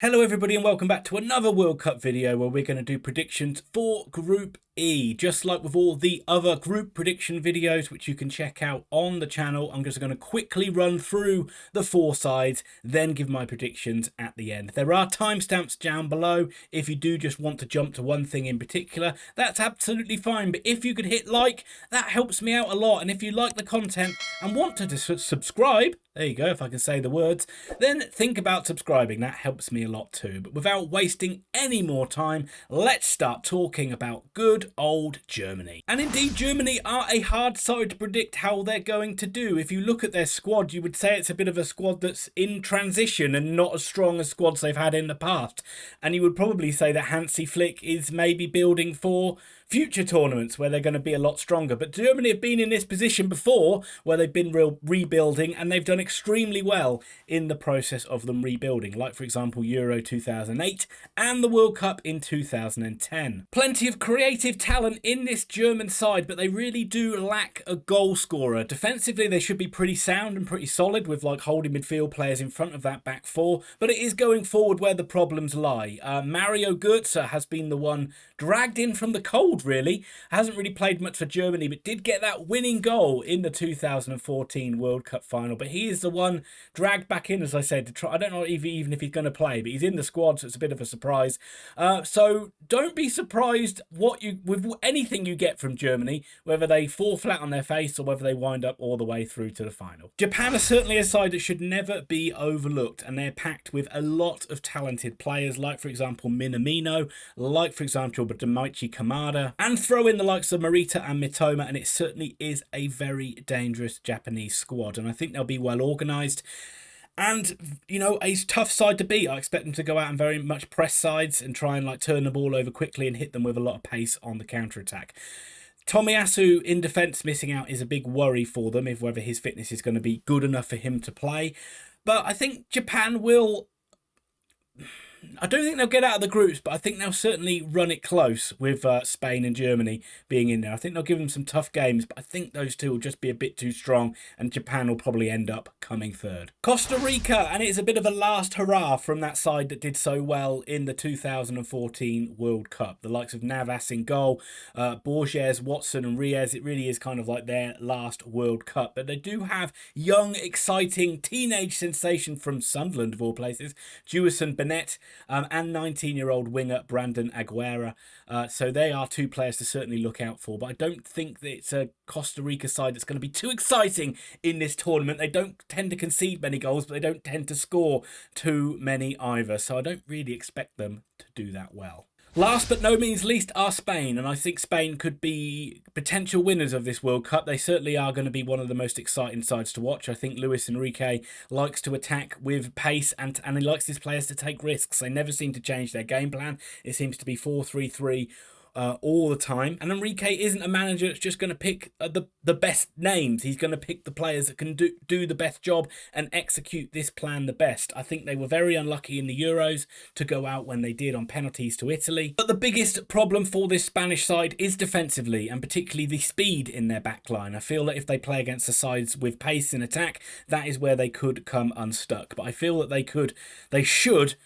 Hello everybody and welcome back to another World Cup video where we're going to do predictions for Group E. Just like with all the other group prediction videos which you can check out on the channel, I'm just going to quickly run through the four sides, then give my predictions at the end. There are timestamps down below if you do just want to jump to one thing in particular. That's absolutely fine, but if you could hit like, that helps me out a lot. And if you like the content and want to subscribe, there you go, if I can say the words, then think about subscribing. That helps me a lot too. But without wasting any more time, let's start talking about good old Germany. And indeed, Germany are a hard side to predict how they're going to do. If you look at their squad, you would say it's a bit of a squad that's in transition and not as strong as squads they've had in the past. And you would probably say that Hansi Flick is maybe building for future tournaments where they're going to be a lot stronger. But Germany have been in this position before where they've been rebuilding, and they've done extremely well in the process of them rebuilding, like for example Euro 2008 and the World Cup in 2010. Plenty of creative talent in this German side, but they really do lack a goal scorer. Defensively they should be pretty sound and pretty solid with like holding midfield players in front of that back four, but it is going forward where the problems lie. Mario Götze has been the one dragged in from the cold, really. Hasn't really played much for Germany, but did get that winning goal in the 2014 World Cup final. But he is the one dragged back in, as I said, to try. I don't know even if he's going to play, but he's in the squad, so it's a bit of a surprise. So don't be surprised with anything you get from Germany, whether they fall flat on their face or whether they wind up all the way through to the final. Japan are certainly a side that should never be overlooked, and they're packed with a lot of talented players, like for example Minamino, like for example Daichi Kamada, and throw in the likes of Morita and Mitoma, and it certainly is a very dangerous Japanese squad. And I think they'll be well organised. And, you know, a tough side to beat. I expect them to go out and very much press sides and try and like turn the ball over quickly and hit them with a lot of pace on the counter-attack. Tomiyasu in defence missing out is a big worry for them, if whether his fitness is going to be good enough for him to play. But I think Japan will... I don't think they'll get out of the groups, but I think they'll certainly run it close with Spain and Germany being in there. I think they'll give them some tough games, but I think those two will just be a bit too strong, and Japan will probably end up coming third. Costa Rica, and it's a bit of a last hurrah from that side that did so well in the 2014 World Cup. The likes of Navas in goal, Borges, Watson and Reyes. It really is kind of like their last World Cup. But they do have young, exciting teenage sensation from Sunderland, of all places, Jewison Bennett, and 19-year-old winger Brandon Aguera. So they are two players to certainly look out for. But I don't think that it's a Costa Rica side that's going to be too exciting in this tournament. They don't tend to concede many goals, but they don't tend to score too many either. So I don't really expect them to do that well. Last but no means least are Spain, and I think Spain could be potential winners of this World Cup. They certainly are going to be one of the most exciting sides to watch. I think Luis Enrique likes to attack with pace, and he likes his players to take risks. They never seem to change their game plan. It seems to be 4-3-3 all the time. And Enrique isn't a manager that's just going to pick the best names. He's going to pick the players that can do the best job and execute this plan the best. I think they were very unlucky in the Euros to go out when they did on penalties to Italy. But the biggest problem for this Spanish side is defensively, and particularly the speed in their back line. I feel that if they play against the sides with pace in attack, that is where they could come unstuck. But I feel that they should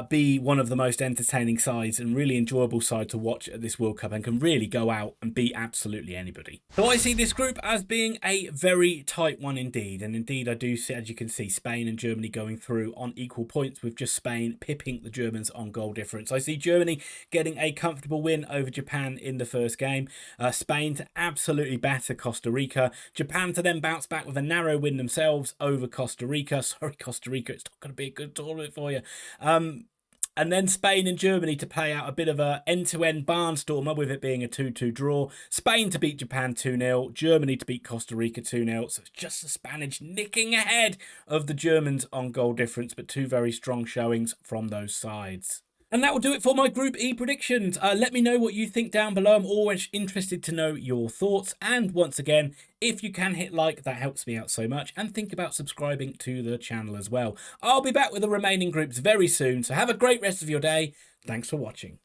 be one of the most entertaining sides and really enjoyable side to watch at this World Cup, and can really go out and beat absolutely anybody. So I see this group as being a very tight one indeed, and indeed I do see, as you can see, Spain and Germany going through on equal points, with just Spain pipping the Germans on goal difference. I see Germany getting a comfortable win over Japan in the first game, Spain to absolutely batter Costa Rica, Japan to then bounce back with a narrow win themselves over Costa Rica. Sorry Costa Rica, it's not going to be a good tournament for you. And then Spain and Germany to play out a bit of a end-to-end barnstormer, with it being a 2-2 draw. Spain to beat Japan 2-0. Germany to beat Costa Rica 2-0. So it's just the Spanish nicking ahead of the Germans on goal difference, but two very strong showings from those sides. And that will do it for my Group E predictions. Let me know what you think down below. I'm always interested to know your thoughts. And once again, if you can hit like, that helps me out so much. And think about subscribing to the channel as well. I'll be back with the remaining groups very soon. So have a great rest of your day. Thanks for watching.